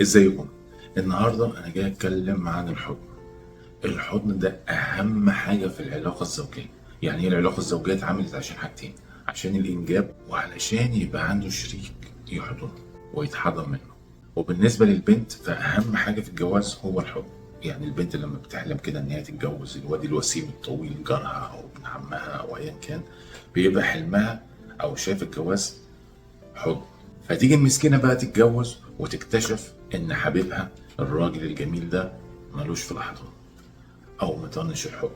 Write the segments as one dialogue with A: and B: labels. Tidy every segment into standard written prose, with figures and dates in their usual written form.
A: ازيكم؟ النهارده انا جاي اتكلم عن الحضن. الحضن ده اهم حاجه في العلاقه الزوجيه. يعني ايه العلاقه الزوجيه؟ اتعملت عشان حاجتين: عشان الانجاب وعلشان يبقى عنده شريك يحضنه ويتحضن منه. وبالنسبه للبنت فاهم حاجه في الجواز هو الحضن. يعني البنت لما بتحلم كده ان هي تتجوز الواد الوسيم الطويل، جارها او ابن عمها او ايا كان، بيبقى حلمها او شايف الجواز حضن. فتيجي المسكينة بقى تتجوز وتكتشف إن حبيبها الراجل الجميل ده ملوش في الأحضان أو مطنش الحضن،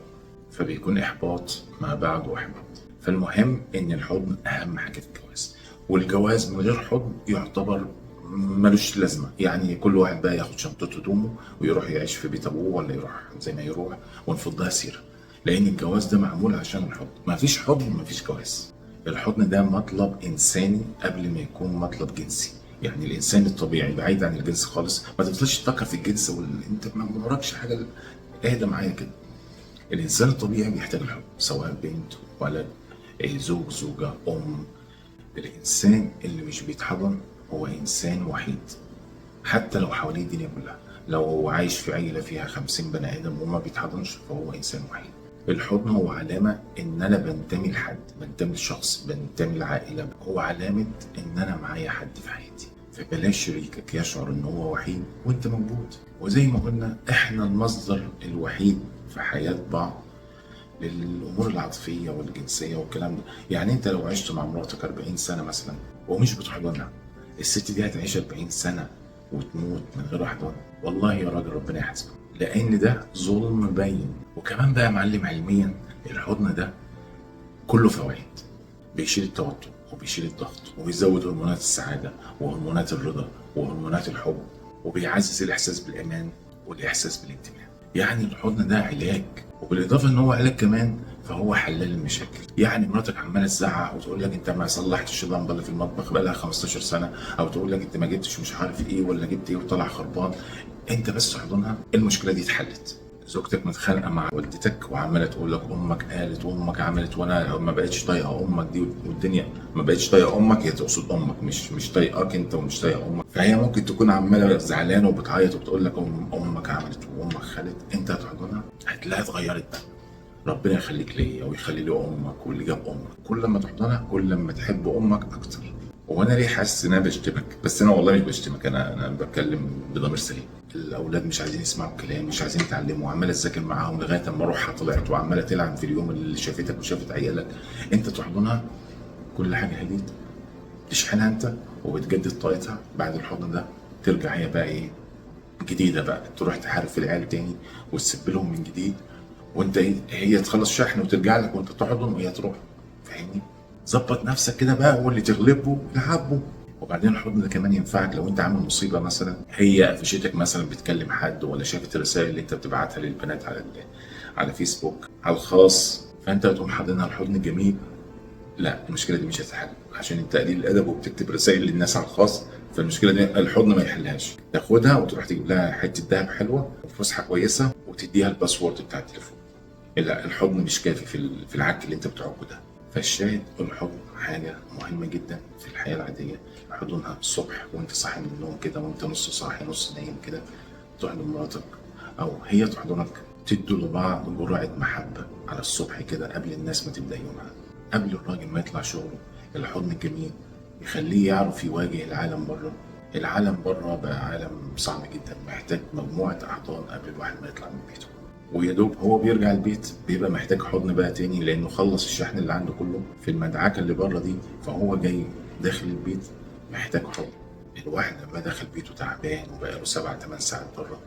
A: فبيكون إحباط ما بعده إحباط. فالمهم إن الحضن أهم حاجة في الجواز، والجواز من غير حضن يعتبر ملوش لازمة. يعني كل واحد بقى ياخد شنطته هدومه ويروح يعيش في بيت أبوه ولا يروح زي ما يروح ونفضها سيرة، لأن الجواز ده معمول عشان الحضن. مفيش حضن مفيش جواز. الحضن ده مطلب إنساني قبل ما يكون مطلب جنسي. يعني الإنسان الطبيعي بعيد عن الجنس خالص، ما تفضلش تفكر في الجنس أنت ما وراكش حاجة. اهدى معايا كده. الإنسان الطبيعي بيحتاج الحب، سواء بنت ولد، زوج زوجة أم. الإنسان اللي مش بيتحضن هو إنسان وحيد، حتى لو حواليه الدنيا كلها. لو هو عايش في عيلة فيها 50 بني آدم وما بيتحضنش فهو إنسان وحيد. الحضن هو علامة إن أنا بنتمي لحد، بنتمي لشخص، بنتمي لعائلة. هو علامة إن أنا معايا حد في حياتي. فبلاش شريكك يشعر إن هو وحيد وأنت موجود. وزي ما قلنا إحنا المصدر الوحيد في حياة بعض للامور العاطفيه والجنسيه والكلام ده. يعني انت لو عشت مع مراتك 40 سنه مثلا ومش بتحضنها، الست دي هتعيش 40 سنه وتموت من غير احضان؟ والله يا راجل ربنا يحاسبك، لان ده ظلم باين. وكمان بقى يا معلم علميا الحضن ده كله فوائد: بيشيل التوتر وبيشيل الضغط وبيزود هرمونات السعاده وهرمونات الرضا وهرمونات الحب، وبيعزز الاحساس بالامان والاحساس بالانتماء. يعني الحضن ده علاج، وبالاضافه ان هو علاج كمان فهو حلال المشاكل. يعني مراتك عماله تزعق وتقول لك انت ما صلحتش اللمبه اللي في المطبخ بقى لها 15 سنه، او تقول لك انت ما جبتش مش عارف ايه ولا جبت ايه وطلع خربان، انت بس تحضنها المشكله دي اتحلت. زوجتك متخانقه مع والدتك وعماله تقول لك امك قالت وامك عملت وانا ما بقتش طايقه امك دي، والدنيا ما بقتش طايقه امك، هي تقصد امك مش طايقاك انت ومش طايقه امك. فهي ممكن تكون عماله زعلانه وبتعيط وبتقول لك امك عملت وامك خلت. انت هتحضنها هتلاقيها اتغيرت. ربنا يخليك ليا ويخلي لي امك واللي جاب امك. كل ما تحضنها كل ما تحب امك اكتر. وانا ليه حاسس ان انا بشتمك؟ بس انا والله مش بشتمك، انا بتكلم بضمير سليم. الاولاد مش عايزين يسمعوا الكلام، مش عايزين يتعلموا، وعماله تذاكر معاهم لغايه اما روحها طلعت وعماله تلعب في اليوم اللي شافتك وشافت عيالك. انت تحضنها كل حاجه هديت، تشحنها انت وبتجدد طاقتها. بعد الحضن ده ترجع هي بقى ايه؟ جديده بقى، تروح تحارب في العيال تاني وتسب لهم من جديد. وانت ايه؟ هي تخلص شحن وترجع لك وانت تحضن وهي تروح. فاهمني؟ ظبط نفسك كده بقى، واللي تغلبه لعبه. وبعدين الحضن ده كمان ينفعك لو انت عامل مصيبه، مثلا هي قفشتك مثلا بتكلم حد، ولا شافت الرسائل اللي انت بتبعتها للبنات على فيسبوك على الخاص، فانت تقوم حاضنها الحضن الجميل. لا، المشكله دي مش هتتحل عشان انت قليل الادب وبتكتب رسائل للناس على الخاص. فالمشكله دي الحضن ما يحلهاش. تاخدها وتروح تجيب لها حته دهب حلوه وفسحه كويسه وتديها الباسورد بتاع التليفون. لا، الحضن مش كافي في العك اللي انت بتعكه ده. فالشاهد الحضن حاجه مهمه جدا في الحياه العاديه. حضنها الصبح وانت صاحي من النوم كده، وانت نص صاحي نص نايم كده، تحضن مراتك او هي تحضنك. تدوا لبعض جرعه محبه على الصبح كده قبل الناس ما تبدا يومها، قبل الراجل ما يطلع شغله. الحضن الجميل يخليه يعرف يواجه العالم بره. العالم بره بقى عالم صعب جدا، محتاج مجموعه احضان قبل الواحد ما يطلع من بيته. ويا دوب هو بيرجع البيت بيبقى محتاج حضن بقى تاني، لانه خلص الشحن اللي عنده كله في المدعكه اللي بره دي. فهو جاي داخل البيت محتاج حضن. الواحد لما دخل بيته تعبان وبقى له 7 8 ساعات بره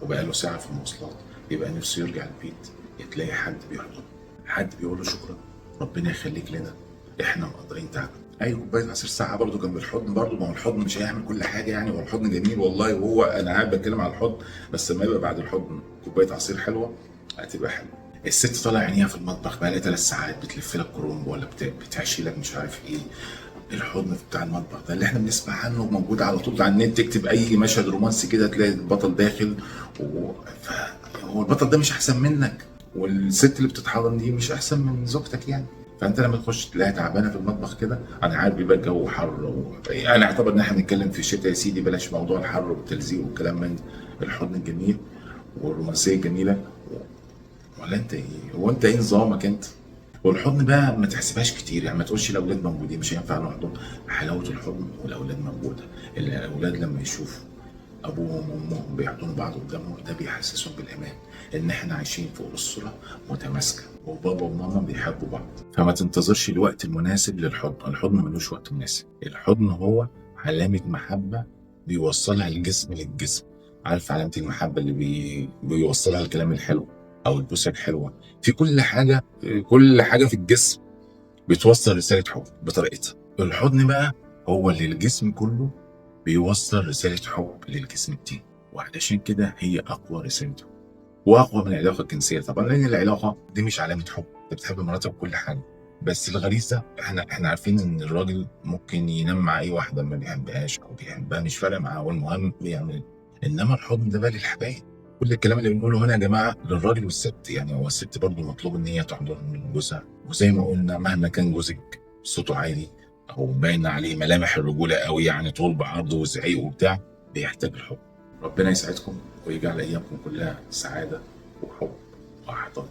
A: وبقى له ساعه في المواصلات، بيبقى نفسه يرجع البيت تلاقي حد بيحضنه، حد بيقول له شكرا، ربنا يخليك لنا، احنا مقدرين تعبك. اي كوبايه عصير ساعه برضه جنب الحضن. برضه ما هو الحضن مش هيعمل كل حاجه يعني، هو الحضن جميل والله، وهو انا قاعد بتكلم على الحضن، بس لما يبقى بعد الحضن كوبايه عصير حلوه هتبقى حلوه. الست طالعه عينيها في المطبخ بقى لها 3 ساعات بتلف لك كرومب ولا بتعشي لك مش عارف ايه. الحضن بتاع المطبخ ده اللي احنا بنسمع عنه موجود على طول على النت، تكتب اي مشهد رومانسي كده تلاقي البطل داخل هو البطل ده مش احسن منك، والست اللي بتتحضن دي مش احسن من زوجتك يعني. فانت لما تخش تلاقيها تعبانه في المطبخ كده، انا عارف بيبقى الجو حر يعني اعتبر ان احنا بنتكلم في الشتاء يا سيدي، بلاش موضوع الحر والتلزيق والكلام من الحضن الجميل والرومانسيه الجميله. ولا انت ايه؟ هو انت ايه نظامك انت؟ والحضن بقى ما تحسبهاش كتير، يعني ما تقولش الاولاد موجودين مش هينفع نحضن. حلاوه الحضن والاولاد موجوده. الاولاد لما يشوفوا ابوهم وامهم بيحضنوا بعض قدامهم، ده بيحسسهم بالامان، ان احنا عايشين في اسره متماسكه وبابا وماما بيحبوا بعض. فما تنتظرش الوقت المناسب للحضن، الحضن ملوش وقت مناسب. الحضن هو علامه محبه بيوصلها الجسم للجسم. عارف علامه المحبه اللي بيوصلها الكلام الحلو او البوسه الحلوه؟ في كل حاجه، كل حاجه في الجسم بتوصل رساله حب بطريقتها. الحضن بقى هو اللي الجسم كله بيوصل رساله حب للجسم التاني، وعلشان كده هي اقوى رساله حب واقوى من العلاقه الجنسيه طبعا، لان العلاقه دي مش علامه حب. انت بتحب مراتك وكل حاجه، بس الغريزه احنا عارفين ان الراجل ممكن ينام مع اي واحده ما بيحبهاش او بيحبها، مش فارق معاه، هو المهم بيعمل. انما الحضن ده بقى للحبايب. كل الكلام اللي بنقوله هنا يا جماعه للراجل والست، يعني هو الست برضه مطلوب ان هي تحضن من جوزها، وزي ما قلنا مهما كان جوزك صوته عالي او باين عليه ملامح الرجوله قوي، يعني طول بعرض وزعيق وبتاع، بيحتاج الحب. ربنا يسعدكم ويجعل ايامكم كلها سعاده وحب واحضان.